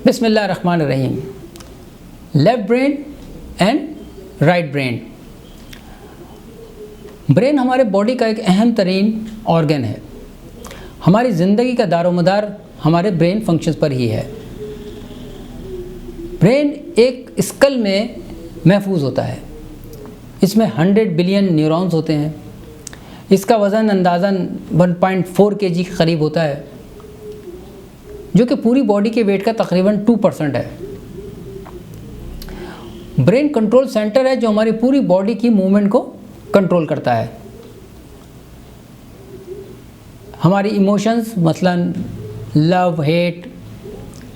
बिस्मिल्लाहिर्रहमानिर्रहीम। Left brain and right brain. Brain हमारे body का एक अहम तरीन ऑर्गन है। हमारी ज़िंदगी का दारोमदार हमारे ब्रेन फंक्शंस पर ही है। ब्रेन एक स्कल में महफूज होता है। इसमें 100 बिलियन न्यूरॉन्स होते हैं। इसका वज़न अंदाज़न 1.4 kg के करीब होता है, जो कि पूरी बॉडी के वेट का तकरीबन 2% है। ब्रेन कंट्रोल सेंटर है जो हमारी पूरी बॉडी की मूवमेंट को कंट्रोल करता है। हमारी इमोशंस मसलन love, hate,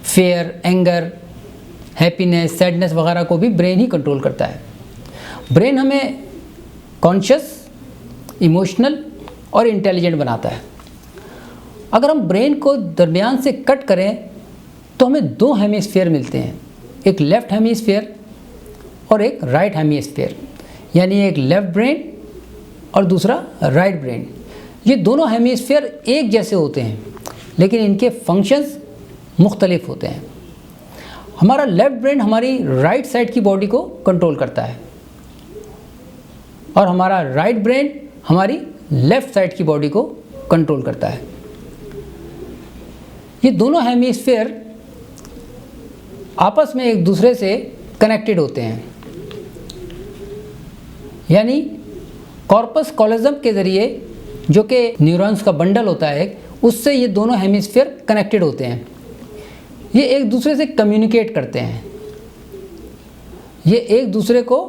fair, anger, happiness, sadness वगैरह को भी ब्रेन ही कंट्रोल करता है। ब्रेन हमें कॉन्शियस, इमोशनल और इंटेलिजेंट बनाता है। अगर हम ब्रेन को दरमियान से कट करें तो हमें 2 हेमिस्फीयर मिलते हैं, एक लेफ़्ट हेमिस्फीयर और एक राइट हेमिस्फीयर, यानी एक लेफ़्ट ब्रेन और दूसरा राइट ब्रेन। ये दोनों हेमिस्फीयर एक जैसे होते हैं, लेकिन इनके फंक्शंस मुख्तलिफ होते हैं। हमारा लेफ़्ट ब्रेन हमारी राइट साइड की बॉडी को कंट्रोल करता है और हमारा राइट ब्रेन हमारी लेफ़्ट साइड की बॉडी को कंट्रोल करता है। ये दोनों हेमिस्फीयर आपस में एक दूसरे से कनेक्टेड होते हैं, यानी कॉर्पस कॉलोज़म के ज़रिए, जो कि न्यूरॉन्स का बंडल होता है, उससे ये दोनों हेमिस्फीयर कनेक्टेड होते हैं। ये एक दूसरे से कम्युनिकेट करते हैं, ये एक दूसरे को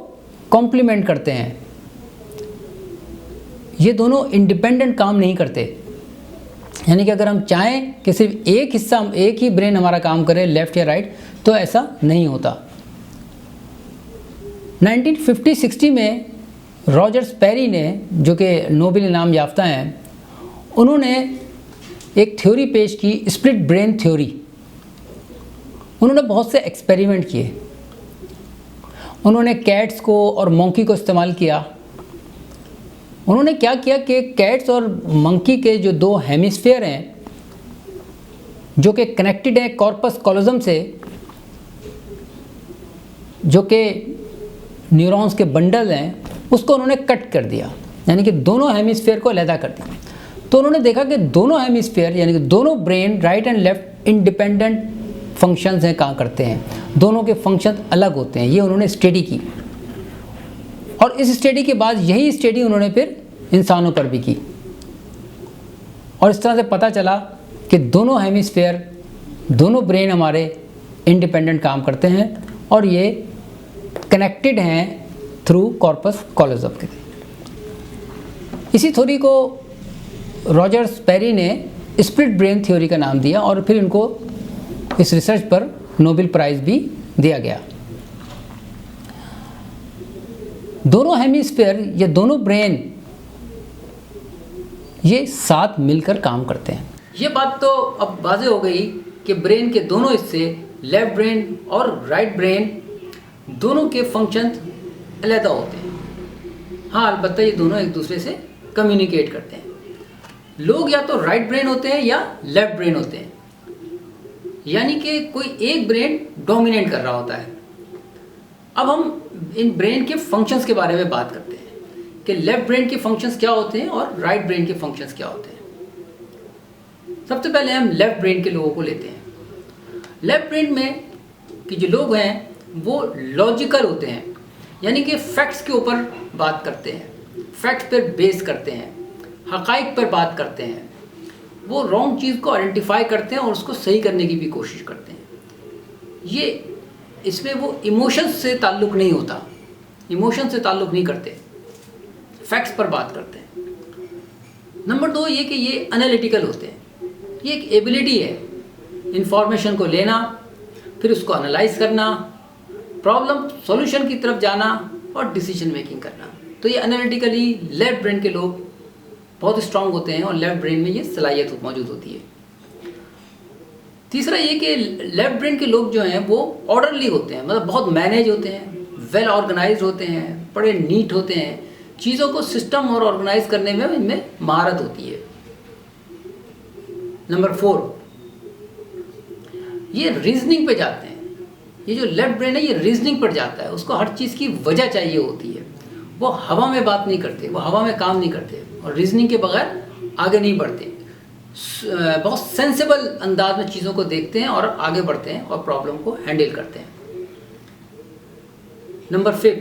कॉम्प्लीमेंट करते हैं। ये दोनों इंडिपेंडेंट काम नहीं करते, यानी कि अगर हम चाहें कि सिर्फ एक ही ब्रेन हमारा काम करे, लेफ़्ट या राइट, तो ऐसा नहीं होता। 1950-60 में रॉजर स्पेरी ने, जो कि नोबेल इनाम याफ्ता हैं, उन्होंने एक थ्योरी पेश की, स्प्लिट ब्रेन थ्योरी। उन्होंने बहुत से एक्सपेरिमेंट किए। उन्होंने कैट्स को और मंकी को इस्तेमाल किया। उन्होंने क्या किया कि कैट्स और मंकी के जो 2 हेमिस्फीयर हैं, जो कि कनेक्टेड हैं कॉर्पस कॉलोज़म से, जो कि न्यूरॉन्स के बंडल हैं, उसको उन्होंने कट कर दिया, यानी कि दोनों हेमिस्फीयर को अलहदा कर दिया। तो उन्होंने देखा कि दोनों हेमिस्फीयर, यानी कि दोनों brain right and left independent functions हैं, काम करते हैं। दोनों के फंक्शन अलग होते हैं। ये उन्होंने स्टडी की और इस स्टडी के बाद यही स्टडी उन्होंने फिर इंसानों पर भी की और इस तरह से पता चला कि दोनों हेमिस्फीयर, दोनों ब्रेन हमारे इंडिपेंडेंट काम करते हैं और ये कनेक्टेड हैं थ्रू कॉर्पस कॉलोज़म के। इसी थ्योरी को रॉजर स्पेरी ने स्प्लिट ब्रेन थ्योरी का नाम दिया और फिर इनको इस रिसर्च पर नोबेल प्राइज़ भी दिया गया। दोनों हेमिस्फीयर या दोनों ब्रेन ये साथ मिलकर काम करते हैं। ये बात तो अब वाज़ेह हो गई कि ब्रेन के दोनों हिस्से, लेफ़्ट ब्रेन और राइट ब्रेन, दोनों के फंक्शन अलग होते हैं। हाँ, अलबत्ता ये दोनों एक दूसरे से कम्युनिकेट करते हैं। लोग या तो राइट ब्रेन होते हैं या लेफ़्ट ब्रेन होते हैं, यानी कि कोई एक ब्रेन डोमिनेट कर रहा होता है। अब हम इन ब्रेन के फंक्शंस के बारे में बात करते हैं कि लेफ़्ट ब्रेन के फंक्शंस क्या होते हैं और राइट ब्रेन के फंक्शंस क्या होते हैं। सबसे पहले हम लेफ़्ट ब्रेन के लोगों को लेते हैं। लेफ़्ट ब्रेन में कि जो लोग हैं वो लॉजिकल होते हैं, यानी कि फैक्ट्स के ऊपर बात करते हैं, फैक्ट्स पर बेस करते हैं, हक़ाइक़ पर बात करते हैं। वो रॉन्ग चीज़ को आइडेंटिफाई करते हैं और उसको सही करने की भी कोशिश करते हैं। ये इसमें वो इमोशंस से ताल्लुक़ नहीं होता, इमोशन से ताल्लुक़ नहीं करते, फैक्ट्स पर बात करते हैं। नंबर 2 ये कि ये एनालिटिकल होते हैं। ये एक एबिलिटी है इंफॉर्मेशन को लेना, फिर उसको एनालाइज करना, प्रॉब्लम सॉल्यूशन की तरफ जाना और डिसीजन मेकिंग करना। तो ये एनालिटिकली लेफ़्ट ब्रेन के लोग बहुत स्ट्रांग होते हैं और लेफ़्ट ब्रेन में ये सलाहियत मौजूद होती है। तीसरा ये कि लेफ़्ट ब्रेन के लोग जो हैं वो ऑर्डरली होते हैं, मतलब बहुत मैनेज होते हैं, वेल ऑर्गेनाइज्ड होते हैं, बड़े नीट होते हैं, चीज़ों को सिस्टम और ऑर्गेनाइज करने में इनमें महारत होती है। नंबर 4, ये रीजनिंग पे जाते हैं। ये जो लेफ्ट ब्रेन है ये रीजनिंग पर जाता है, उसको हर चीज़ की वजह चाहिए होती है। वो हवा में बात नहीं करते, वो हवा में काम नहीं करते और रीजनिंग के बगैर आगे नहीं बढ़ते। बहुत सेंसिबल अंदाज में चीज़ों को देखते हैं और आगे बढ़ते हैं और प्रॉब्लम को हैंडल करते हैं। नंबर 5,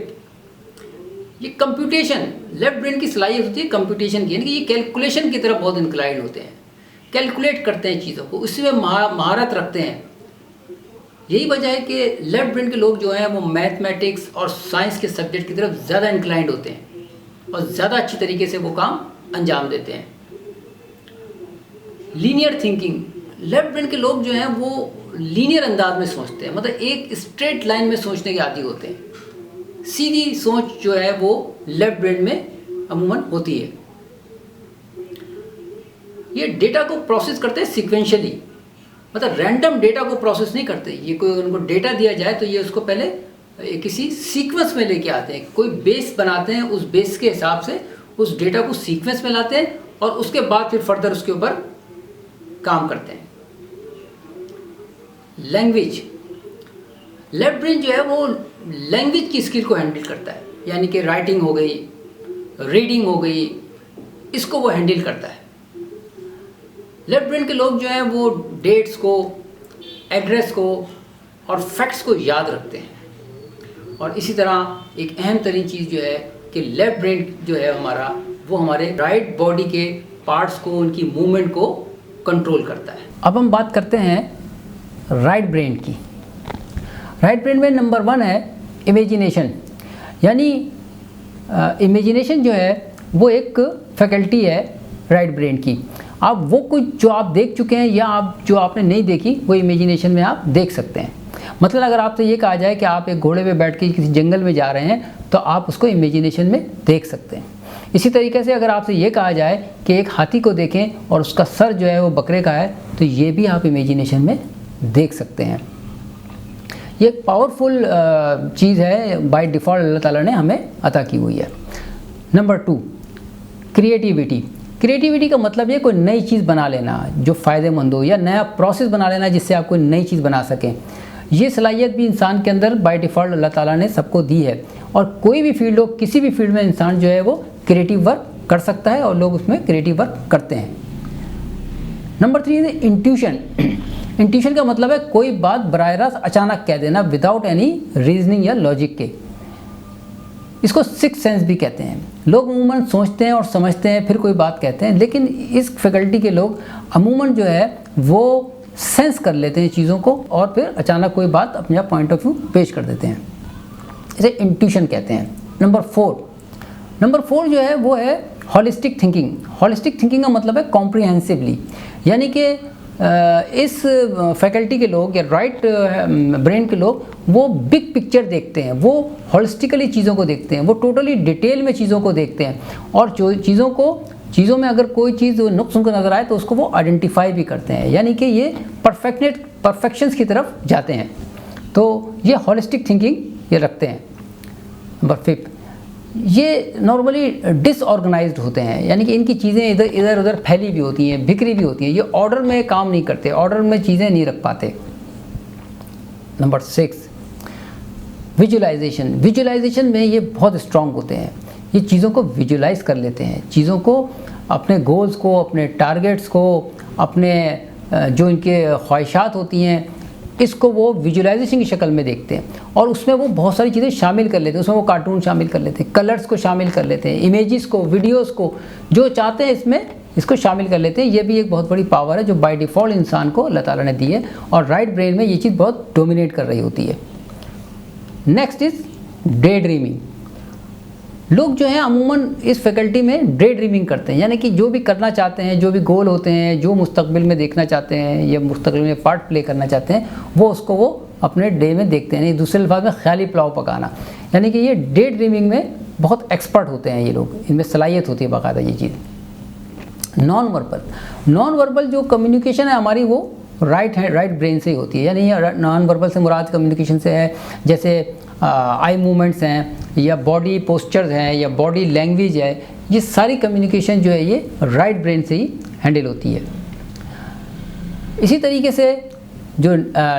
ये कंप्यूटेशन, लेफ्ट ब्रेन की सलाहियत होती है कंप्यूटेशन की, यानी कि ये कैलकुलेशन की तरफ बहुत इंक्लाइंड होते हैं, कैलकुलेट करते हैं चीज़ों को, उसी में महारत रखते हैं। यही वजह है कि लेफ्ट ब्रेन के लोग जो हैं वो मैथमेटिक्स और साइंस के सब्जेक्ट की तरफ ज़्यादा इंक्लाइंड होते हैं और ज़्यादा अच्छी तरीके से वो काम अंजाम देते हैं। लीनियर थिंकिंग, लेफ्ट ब्रेन के लोग जो हैं वो लीनियर अंदाज में सोचते हैं, मतलब एक स्ट्रेट लाइन में सोचने के आदी होते हैं। सीधी सोच जो है वो लेफ्ट ब्रेन में अमूमन होती है। ये डेटा को प्रोसेस करते हैं सीक्वेंशियली, मतलब रैंडम डेटा को प्रोसेस नहीं करते। ये कोई उनको डेटा दिया जाए तो ये उसको पहले किसी सीक्वेंस में लेके आते हैं, कोई बेस बनाते हैं, उस बेस के हिसाब से उस डेटा को सीक्वेंस में लाते हैं और उसके बाद फिर फर्दर उसके ऊपर काम करते हैं। लैंग्वेज, लेफ्ट ब्रेन जो है वो लैंग्वेज की स्किल को हैंडल करता है, यानी कि राइटिंग हो गई, रीडिंग हो गई, इसको वो हैंडल करता है। लेफ्ट ब्रेन के लोग जो हैं वो डेट्स को, एड्रेस को और फैक्ट्स को याद रखते हैं। और इसी तरह एक अहम तरीन चीज़ जो है कि लेफ्ट ब्रेन जो है हमारा, वो हमारे राइट बॉडी के पार्ट्स को, उनकी मूवमेंट को कंट्रोल करता है। अब हम बात करते हैं राइट ब्रेन की। राइट ब्रेन में नंबर 1 है इमेजिनेशन, यानी इमेजिनेशन जो है वो एक फैकल्टी है राइट ब्रेन की। आप वो कुछ जो आप देख चुके हैं या आप जो आपने नहीं देखी वो इमेजिनेशन में आप देख सकते हैं। मतलब अगर आपसे ये कहा जाए कि आप एक घोड़े पे बैठ के किसी जंगल में जा रहे हैं तो आप उसको इमेजिनेशन में देख सकते हैं। इसी तरीके से अगर आपसे ये कहा जाए कि एक हाथी को देखें और उसका सर जो है वो बकरे का है तो ये भी आप इमेजिनेशन में देख सकते हैं। ये एक पावरफुल चीज़ है, बाय डिफ़ॉल्ट अल्लाह ताला ने हमें अता की हुई है। Number 2, creativity. क्रिएटिविटी का मतलब ये कोई नई चीज़ बना लेना जो फ़ायदेमंद हो, या नया प्रोसेस बना लेना जिससे आप कोई नई चीज़ बना सकें। ये सलाहियत भी इंसान के अंदर बाय डिफ़ॉल्ट अल्लाह ताला ने सबको दी है और कोई भी फील्ड हो, किसी भी फील्ड में इंसान जो है वो क्रिएटिव वर्क कर सकता है और लोग उसमें क्रिएटिव वर्क करते हैं। नंबर 3 है इंट्यूशन। इंट्यूशन का मतलब है कोई बात बराह रास्त अचानक कह देना विदाउट एनी रीजनिंग या लॉजिक के। इसको सिक्स सेंस भी कहते हैं। लोग अमूमन सोचते हैं और समझते हैं फिर कोई बात कहते हैं, लेकिन इस फैकल्टी के लोग अमूमन जो है वो सेंस कर लेते हैं चीज़ों को और फिर अचानक कोई बात अपने पॉइंट ऑफ व्यू पेश कर देते हैं। इसे इंट्यूशन कहते हैं। नंबर 4 जो है वो है हॉलिस्टिक थिंकिंग। हॉलिस्टिक थिंकिंग का मतलब है कॉम्प्रिहेंसिवली, यानी कि इस फैकल्टी के लोग या राइट ब्रेन के लोग वो बिग पिक्चर देखते हैं, वो हॉलिस्टिकली चीज़ों को देखते हैं, वो टोटली डिटेल में चीज़ों को देखते हैं और जो चीज़ों में अगर कोई चीज़ नुक्स उनको नज़र आए तो उसको वो आइडेंटिफाई भी करते हैं, यानी कि ये परफेक्शंस की तरफ जाते हैं। तो ये हॉलिस्टिक थिंकिंग ये रखते हैं। नंबर 5, ये नॉर्मली डिसऑर्गेनाइज्ड होते हैं, यानी कि इनकी चीज़ें इधर उधर फैली भी होती हैं, बिखरी भी होती हैं। ये ऑर्डर में काम नहीं करते, ऑर्डर में चीज़ें नहीं रख पाते। Number 6, visualisation. विजुअलाइजेशन में ये बहुत स्ट्रांग होते हैं, ये चीज़ों को विजुअलाइज कर लेते हैं, चीज़ों को, अपने गोल्स को, अपने टारगेट्स को, अपने जो इनके ख्वाहिशात होती हैं इसको वो विजुअलाइजेशन की शक्ल में देखते हैं और उसमें वो बहुत सारी चीज़ें शामिल कर लेते हैं। उसमें वो कार्टून शामिल कर लेते हैं, कलर्स को शामिल कर लेते हैं, इमेजेस को, वीडियोस को, जो चाहते हैं इसमें इसको शामिल कर लेते हैं। ये भी एक बहुत बड़ी पावर है जो बाय डिफ़ॉल्ट इंसान को अल्लाह ताला ने दी है और राइट ब्रेन में ये चीज़ बहुत डोमिनेट कर रही होती है। Next is day dreaming. लोग जो हैं अमूमन इस फैकल्टी में डे ड्रीमिंग करते हैं, यानी कि जो भी करना चाहते हैं, जो भी गोल होते हैं, जो मुस्तकबिल में देखना चाहते हैं या मुस्तकबिल में पार्ट प्ले करना चाहते हैं वो उसको वो अपने डे में देखते हैं। दूसरे अल्फाज में ख्याली पुलाव पकाना, यानी कि ये डे ड्रीमिंग में बहुत एक्सपर्ट होते हैं ये लोग, इनमें सलाहियत होती है बाकायदा ये चीज़। नॉन वर्बल जो कम्युनिकेशन है हमारी वो राइट ब्रेन से ही होती है, यानी नॉन वर्बल से मुराद कम्युनिकेशन से है जैसे आई मूवमेंट्स हैं या बॉडी पोस्चर्स हैं या बॉडी लैंग्वेज है, ये सारी कम्युनिकेशन जो है ये राइट ब्रेन से ही हैंडल होती है। इसी तरीके से जो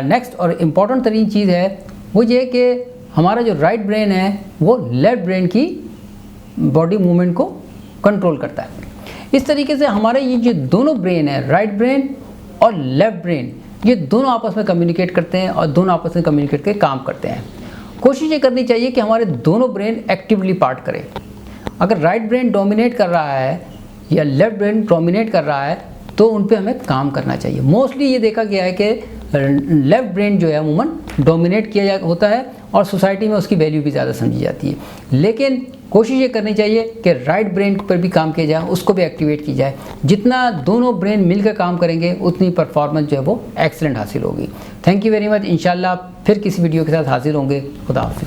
नेक्स्ट और इम्पॉर्टेंट तरीन चीज़ है वो ये है कि हमारा जो राइट ब्रेन है वो लेफ्ट ब्रेन की बॉडी मूवमेंट को कंट्रोल करता है। इस तरीके से हमारे ये जो दोनों ब्रेन है, राइट ब्रेन और लेफ्ट ब्रेन, ये दोनों आपस में कम्युनिकेट करते हैं और दोनों आपस में कम्युनिकेट करके काम करते हैं। कोशिश ये करनी चाहिए कि हमारे दोनों ब्रेन एक्टिवली पार्ट करें। अगर राइट ब्रेन डोमिनेट कर रहा है या लेफ्ट ब्रेन डोमिनेट कर रहा है तो उन पे हमें काम करना चाहिए। मोस्टली ये देखा गया है कि लेफ्ट ब्रेन जो है अमूमन डोमिनेट किया होता है और सोसाइटी में उसकी वैल्यू भी ज़्यादा समझी जाती है, लेकिन कोशिश ये करनी चाहिए कि राइट ब्रेन पर भी काम किया जाए, उसको भी एक्टिवेट की जाए। जितना दोनों ब्रेन मिलकर काम करेंगे उतनी परफॉर्मेंस जो है वो एक्सीलेंट हासिल होगी। Thank you very much. इंशाल्लाह फिर किसी वीडियो के साथ हाजिर होंगे। खुदा हाफिज़।